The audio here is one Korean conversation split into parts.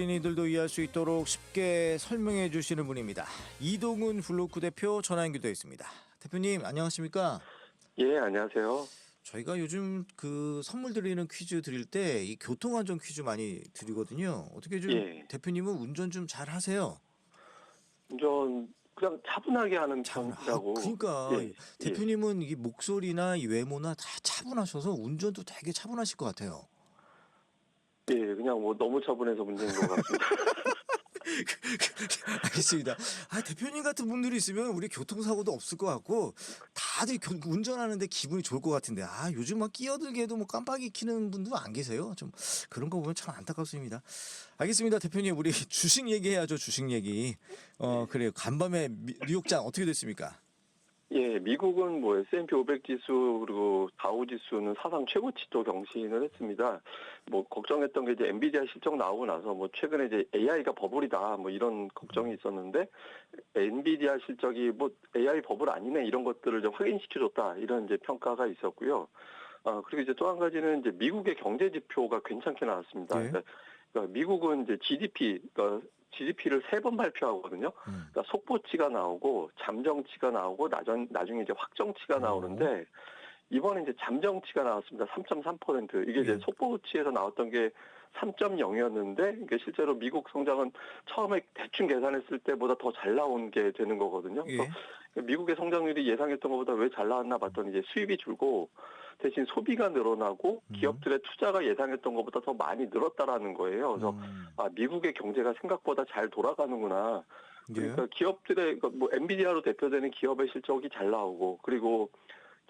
시민들도 이해할 수 있도록 쉽게 설명해 주시는 분입니다. 이동훈 블로크 대표 전화 연결되어 있습니다. 대표님 안녕하십니까? 예, 안녕하세요. 저희가 요즘 그 선물 드리는 퀴즈 드릴 때 이 교통안전 퀴즈 많이 드리거든요. 어떻게 좀 예. 대표님은 운전 좀 잘 하세요? 운전 그냥 차분하게 하는 편이라고. 그러니까 예, 예. 대표님은 이 목소리나 이 외모나 다 차분하셔서 운전도 되게 차분하실 것 같아요. 예, 그냥 뭐 너무 차분해서 문제인 것 같습니다. 알겠습니다. 대표님 같은 분들이 있으면 우리 교통사고도 없을 것 같고 다들 운전하는데 기분이 좋을 것 같은데 요즘 막 끼어들게도 뭐 깜빡이 켜는 분도 안 계세요. 좀 그런 거 보면 참 안타깝습니다. 알겠습니다. 대표님 우리 주식 얘기해야죠. 주식 얘기. 그래요. 간밤에 뉴욕장 어떻게 됐습니까? 예, 미국은 뭐 S&P 500 지수 그리고 다우 지수는 사상 최고치도 경신을 했습니다. 뭐 걱정했던 게 이제 엔비디아 실적 나오고 나서 뭐 최근에 이제 AI가 버블이다 뭐 이런 걱정이 있었는데 엔비디아 실적이 뭐 AI 버블 아니네 이런 것들을 좀 확인시켜줬다 이런 이제 평가가 있었고요. 그리고 이제 또 한 가지는 이제 미국의 경제 지표가 괜찮게 나왔습니다. 예. 그러니까 미국은 이제 GDP를 3번 발표하거든요. 그러니까 속보치가 나오고 잠정치가 나오고 나중에 이제 확정치가 나오는데 이번에 이제 잠정치가 나왔습니다. 3.3%. 이게 이제 예. 속보치에서 나왔던 게 3.0이었는데 이게 실제로 미국 성장은 처음에 대충 계산했을 때보다 더 잘 나온 게 되는 거거든요. 그래서 미국의 성장률이 예상했던 것보다 왜 잘 나왔나 봤더니 이제 수입이 줄고 대신 소비가 늘어나고 기업들의 투자가 예상했던 것보다 더 많이 늘었다라는 거예요. 그래서 미국의 경제가 생각보다 잘 돌아가는구나. 그러니까 기업들의 뭐 엔비디아로 대표되는 기업의 실적이 잘 나오고 그리고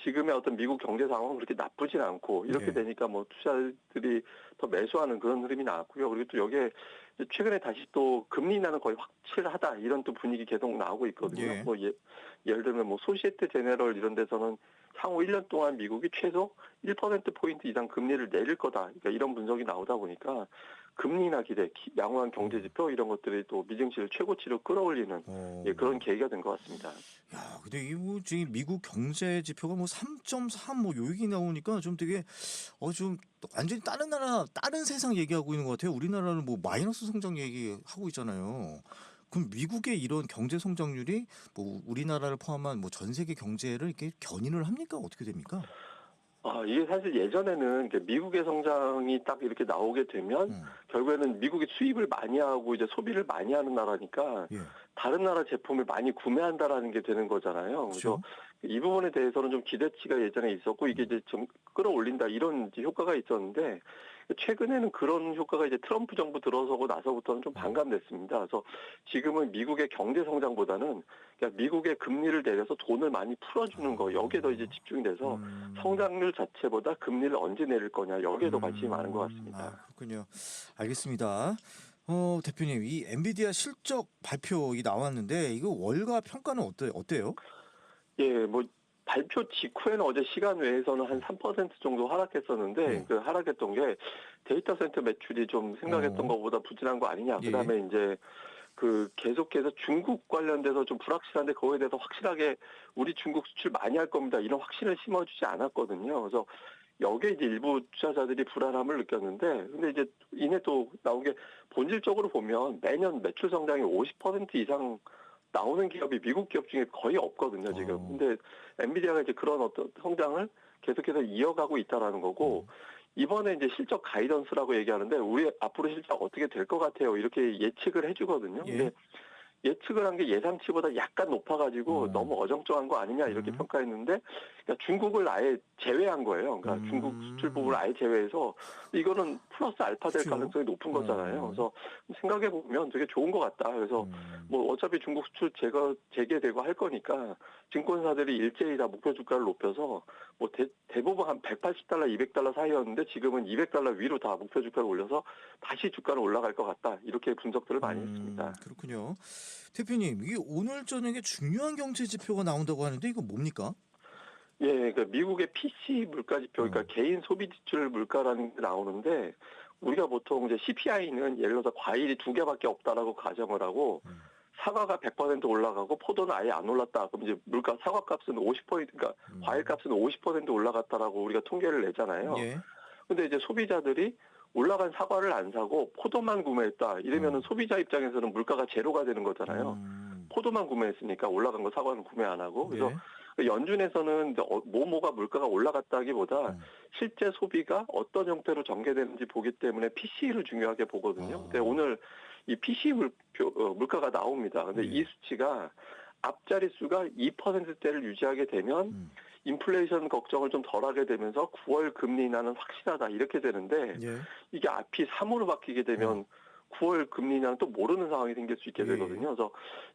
지금의 어떤 미국 경제 상황은 그렇게 나쁘진 않고 이렇게 되니까 뭐 투자들이 더 매수하는 그런 흐름이 나왔고요. 그리고 또 여기에 최근에 다시 또 금리 인하는 거의 확실하다 이런 또 분위기 계속 나오고 있거든요. 뭐 예를 들면 뭐 소시에테 제네럴 이런 데서는 향후 1년 동안 미국이 최소 1%포인트 이상 금리를 내릴 거다. 그러니까 이런 분석이 나오다 보니까 금리 인하 기대, 양호한 경제 지표 이런 것들이 또 미증시를 최고치로 끌어올리는 그런 계기가 된 것 같습니다. 야, 근데 이 뭐 지금 미국 경제 지표가 뭐 3.3 뭐 요 얘기 나오니까 좀 되게 좀 완전히 다른 나라, 다른 세상 얘기하고 있는 것 같아요. 우리나라는 뭐 마이너스 성장 얘기하고 있잖아요. 그럼 미국의 이런 경제 성장률이 뭐 우리나라를 포함한 뭐 전 세계 경제를 이렇게 견인을 합니까? 어떻게 됩니까? 이게 사실 예전에는 미국의 성장이 딱 이렇게 나오게 되면 결국에는 미국이 수입을 많이 하고 이제 소비를 많이 하는 나라니까 다른 나라 제품을 많이 구매한다라는 게 되는 거잖아요. 그래서 이 부분에 대해서는 좀 기대치가 예전에 있었고 이게 이제 좀 끌어올린다 이런 이제 효과가 있었는데 최근에는 그런 효과가 이제 트럼프 정부 들어서고 나서부터는 좀 반감됐습니다. 그래서 지금은 미국의 경제 성장보다는 그냥 미국의 금리를 내려서 돈을 많이 풀어주는 거 여기에 더 이제 집중이 돼서 성장률 자체보다 금리를 언제 내릴 거냐 여기에 더 관심이 많은 것 같습니다. 그렇군요. 알겠습니다. 대표님 이 엔비디아 실적 발표 나왔는데 이거 월가 평가는 어때요? 예, 뭐 발표 직후에는 어제 시간 외에서는 한 3% 정도 하락했었는데 그 하락했던 게 데이터 센터 매출이 좀 생각했던 것보다 부진한 거 아니냐. 그다음에 이제 그 계속해서 중국 관련돼서 좀 불확실한데 거기에 대해서 확실하게 우리 중국 수출 많이 할 겁니다. 이런 확신을 심어주지 않았거든요. 그래서 여기에 이제 일부 투자자들이 불안함을 느꼈는데 근데 이제 이내 또 나온 게 본질적으로 보면 매년 매출 성장이 50% 이상 나오는 기업이 미국 기업 중에 거의 없거든요, 지금. 근데 엔비디아가 이제 그런 어떤 성장을 계속해서 이어가고 있다라는 거고, 이번에 이제 실적 가이던스라고 얘기하는데, 우리 앞으로 실적 어떻게 될 것 같아요. 이렇게 예측을 해주거든요. 근데 예측을 한 게 예상치보다 약간 높아가지고 너무 어정쩡한 거 아니냐 이렇게 평가했는데 그러니까 중국을 아예 제외한 거예요. 그러니까 중국 수출 부분을 아예 제외해서 이거는 플러스 알파 될 가능성이 높은 거잖아요. 그래서 생각해 보면 되게 좋은 것 같다. 그래서 뭐 어차피 중국 수출 재개되고 할 거니까 증권사들이 일제히 다 목표 주가를 높여서 뭐 대부분 한 180달러, 200달러 사이였는데 지금은 200달러 위로 다 목표 주가를 올려서 다시 주가는 올라갈 것 같다. 이렇게 분석들을 많이 했습니다. 그렇군요. 대표님, 이게 오늘 저녁에 중요한 경제 지표가 나온다고 하는데 이거 뭡니까? 예, 그러니까 미국의 PC 물가 지표, 그러니까 개인 소비 지출 물가라는 게 나오는데 우리가 보통 이제 CPI는 예를 들어서 과일이 2개밖에 없다라고 가정을 하고 사과가 100% 올라가고 포도는 아예 안 올랐다. 그럼 이제 사과값은 50%, 그러니까 과일값은 50% 올라갔다라고 우리가 통계를 내잖아요. 근데 이제 소비자들이 올라간 사과를 안 사고 포도만 구매했다. 이러면은 소비자 입장에서는 물가가 제로가 되는 거잖아요. 포도만 구매했으니까 올라간 거 사과는 구매 안 하고. 그래서 연준에서는 뭐가 물가가 올라갔다기보다 실제 소비가 어떤 형태로 전개되는지 보기 때문에 PC를 중요하게 보거든요. 근데 오늘 이 PC 물가가 나옵니다. 근데 이 수치가 앞자리 수가 2%대를 유지하게 되면 인플레이션 걱정을 좀 덜하게 되면서 9월 금리 인하는 확실하다 이렇게 되는데 이게 앞이 3으로 바뀌게 되면 9월 금리 인하는 또 모르는 상황이 생길 수 있게 되거든요. 그래서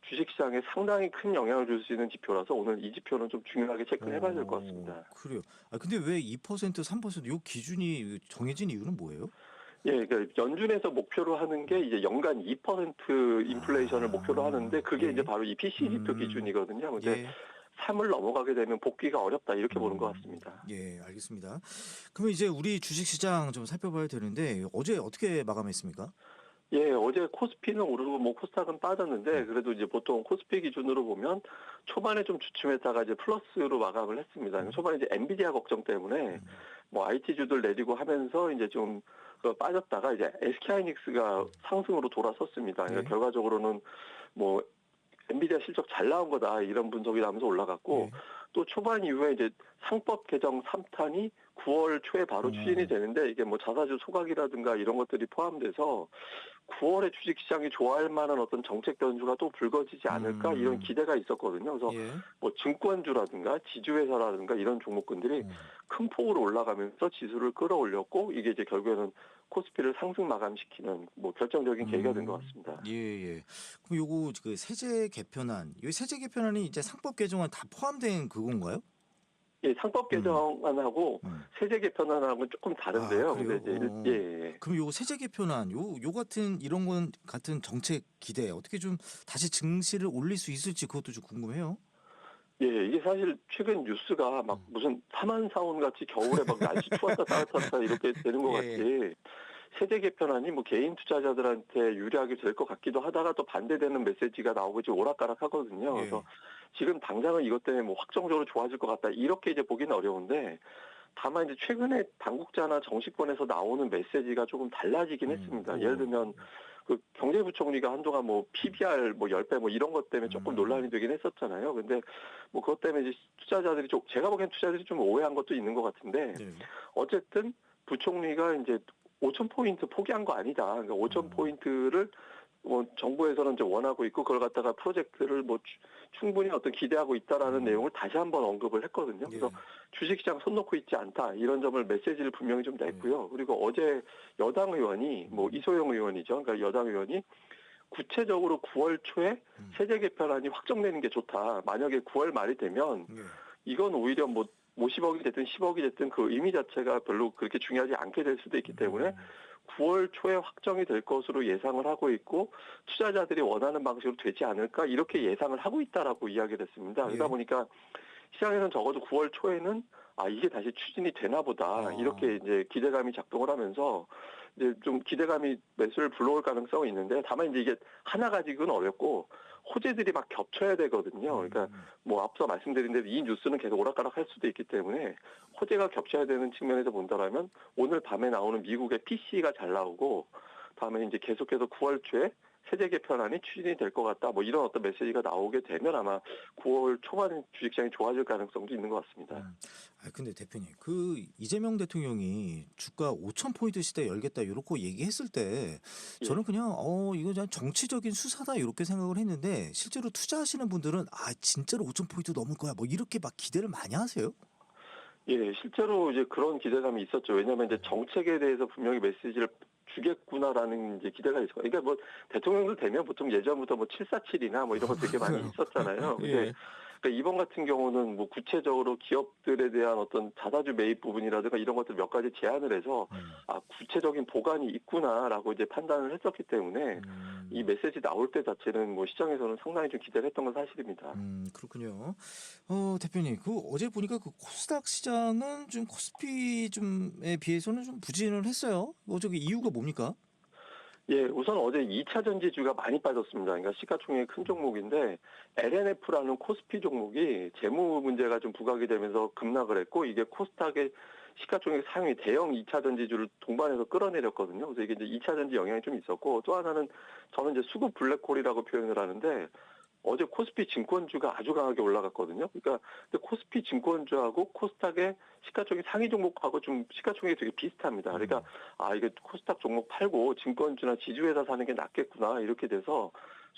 주식시장에 상당히 큰 영향을 줄 수 있는 지표라서 오늘 이 지표는 좀 중요하게 체크를 해봐야 될 것 같습니다. 그래요. 근데 왜 2%, 3%, 요 기준이 정해진 이유는 뭐예요? 예, 그러니까 연준에서 목표로 하는 게 이제 연간 2% 인플레이션을 목표로 하는데 그게 이제 바로 이 PC 지표 기준이거든요. 근데 3을 넘어가게 되면 복귀가 어렵다 이렇게 보는 것 같습니다. 예, 알겠습니다. 그러면 이제 우리 주식시장 좀 살펴봐야 되는데 어제 어떻게 마감했습니까? 예, 어제 코스피는 오르고 뭐 코스닥은 빠졌는데 그래도 이제 보통 코스피 기준으로 보면 초반에 좀 주춤했다가 이제 플러스로 마감을 했습니다. 초반에 이제 엔비디아 걱정 때문에 뭐 IT주들 내리고 하면서 이제 좀 빠졌다가 이제 SK하이닉스가 상승으로 돌아섰습니다. 그러니까 결과적으로는 뭐 엔비디아 실적 잘 나온 거다 이런 분석이 나면서 올라갔고 또 초반 이후에 이제 상법 개정 3탄이 9월 초에 바로 추진이 되는데 이게 뭐 자사주 소각이라든가 이런 것들이 포함돼서 9월에 주식시장이 좋아할 만한 어떤 정책 변수가 또 불거지지 않을까 이런 기대가 있었거든요. 그래서 뭐 증권주라든가 지주회사라든가 이런 종목군들이 큰 폭으로 올라가면서 지수를 끌어올렸고 이게 이제 결국에는 코스피를 상승 마감시키는 뭐 결정적인 계기가 된 것 같습니다. 예. 그럼 요거 그 세제 개편안, 이 세제 개편안이 이제 상법 개정안 다 포함된 그건가요? 예, 상법 개정안하고 세제 개편안하고는 조금 다른데요. 그래요? 근데 이제 그럼 요 세제 개편안, 요 같은 이런 건 같은 정책 기대 어떻게 좀 다시 증시를 올릴 수 있을지 그것도 좀 궁금해요. 예, 이게 사실 최근 뉴스가 막 무슨 사만사온 같이 겨울에 막 날씨 추웠다 따뜻하다 이렇게 되는 것 같이 세제 개편안이 뭐 개인 투자자들한테 유리하게 될 것 같기도 하다가 또 반대되는 메시지가 나오고 지금 오락가락 하거든요. 그래서 지금 당장은 이것 때문에 뭐 확정적으로 좋아질 것 같다 이렇게 이제 보기는 어려운데 다만 이제 최근에 당국자나 정치권에서 나오는 메시지가 조금 달라지긴 했습니다. 예를 들면 그 경제부총리가 한동안 뭐 PBR 뭐 10배 뭐 이런 것 때문에 조금 논란이 되긴 했었잖아요. 근데 뭐 그것 때문에 이제 투자자들이 제가 보기엔 투자자들이 좀 오해한 것도 있는 것 같은데 어쨌든 부총리가 이제 5,000포인트 포기한 거 아니다. 그러니까 5,000포인트를 뭐 정부에서는 이제 원하고 있고 그걸 갖다가 프로젝트를 뭐 충분히 어떤 기대하고 있다라는 내용을 다시 한번 언급을 했거든요. 그래서 주식시장 손 놓고 있지 않다 이런 점을 메시지를 분명히 좀 냈고요. 그리고 어제 여당 의원이 뭐 이소영 의원이죠. 그러니까 여당 의원이 구체적으로 9월 초에 세제 개편안이 확정되는 게 좋다. 만약에 9월 말이 되면 이건 오히려 뭐 50억이 됐든 10억이 됐든 그 의미 자체가 별로 그렇게 중요하지 않게 될 수도 있기 때문에 9월 초에 확정이 될 것으로 예상을 하고 있고 투자자들이 원하는 방식으로 되지 않을까 이렇게 예상을 하고 있다라고 이야기를 했습니다. 그러다 보니까 시장에서는 적어도 9월 초에는 이게 다시 추진이 되나 보다 이렇게 이제 기대감이 작동을 하면서 이제 좀 기대감이 매수를 불러올 가능성이 있는데 다만 이제 이게 하나 가지고는 어렵고 호재들이 막 겹쳐야 되거든요. 그러니까 뭐 앞서 말씀드린 대로 이 뉴스는 계속 오락가락 할 수도 있기 때문에 호재가 겹쳐야 되는 측면에서 본다라면 오늘 밤에 나오는 미국의 PC가 잘 나오고 다음에 이제 계속해서 9월 초에 세제 개편안이 추진이 될 것 같다. 뭐 이런 어떤 메시지가 나오게 되면 아마 9월 초반에 주식시장이 좋아질 가능성도 있는 것 같습니다. 근데 대표님, 그 이재명 대통령이 주가 5,000포인트 시대 열겠다 이렇게 얘기했을 때 저는 그냥 이거 그냥 정치적인 수사다 이렇게 생각을 했는데 실제로 투자하시는 분들은 진짜로 5,000포인트 넘을 거야 뭐 이렇게 막 기대를 많이 하세요? 예, 실제로 이제 그런 기대감이 있었죠. 왜냐하면 이제 정책에 대해서 분명히 메시지를 주겠구나라는 이제 기대가 있어요. 그러니까 뭐 대통령들 되면 보통 예전부터 뭐 747이나 뭐 이런 거 되게 많이 있었잖아요. 근데 그러니까 이번 같은 경우는 뭐 구체적으로 기업들에 대한 어떤 자사주 매입 부분이라든가 이런 것들 몇 가지 제안을 해서 구체적인 보관이 있구나라고 이제 판단을 했었기 때문에 이 메시지 나올 때 자체는 뭐 시장에서는 상당히 좀 기대를 했던 건 사실입니다. 그렇군요. 대표님, 그 어제 보니까 그 코스닥 시장은 좀 코스피 좀에 비해서는 좀 부진을 했어요. 저기 이유가 뭡니까? 예, 우선 어제 2차 전지주가 많이 빠졌습니다. 그러니까 시가총액 큰 종목인데 LNF라는 코스피 종목이 재무 문제가 좀 부각이 되면서 급락을 했고 이게 코스닥의 시가총액 상위 대형 2차 전지주를 동반해서 끌어내렸거든요. 그래서 이게 이제 2차 전지 영향이 좀 있었고, 또 하나는 저는 이제 수급 블랙홀이라고 표현을 하는데, 어제 코스피 증권주가 아주 강하게 올라갔거든요. 그러니까 근데 코스피 증권주하고 코스닥의 시가총액 상위 종목하고 좀 시가총액이 되게 비슷합니다. 그러니까 이게 코스닥 종목 팔고 증권주나 지주회사 사는 게 낫겠구나 이렇게 돼서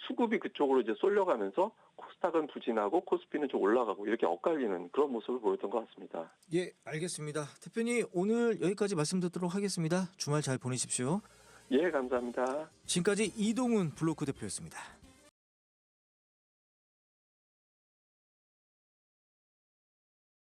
수급이 그쪽으로 이제 쏠려가면서 코스닥은 부진하고 코스피는 좀 올라가고 이렇게 엇갈리는 그런 모습을 보였던 것 같습니다. 예, 알겠습니다. 대표님 오늘 여기까지 말씀 듣도록 하겠습니다. 주말 잘 보내십시오. 예, 감사합니다. 지금까지 이동훈 블로크 대표였습니다.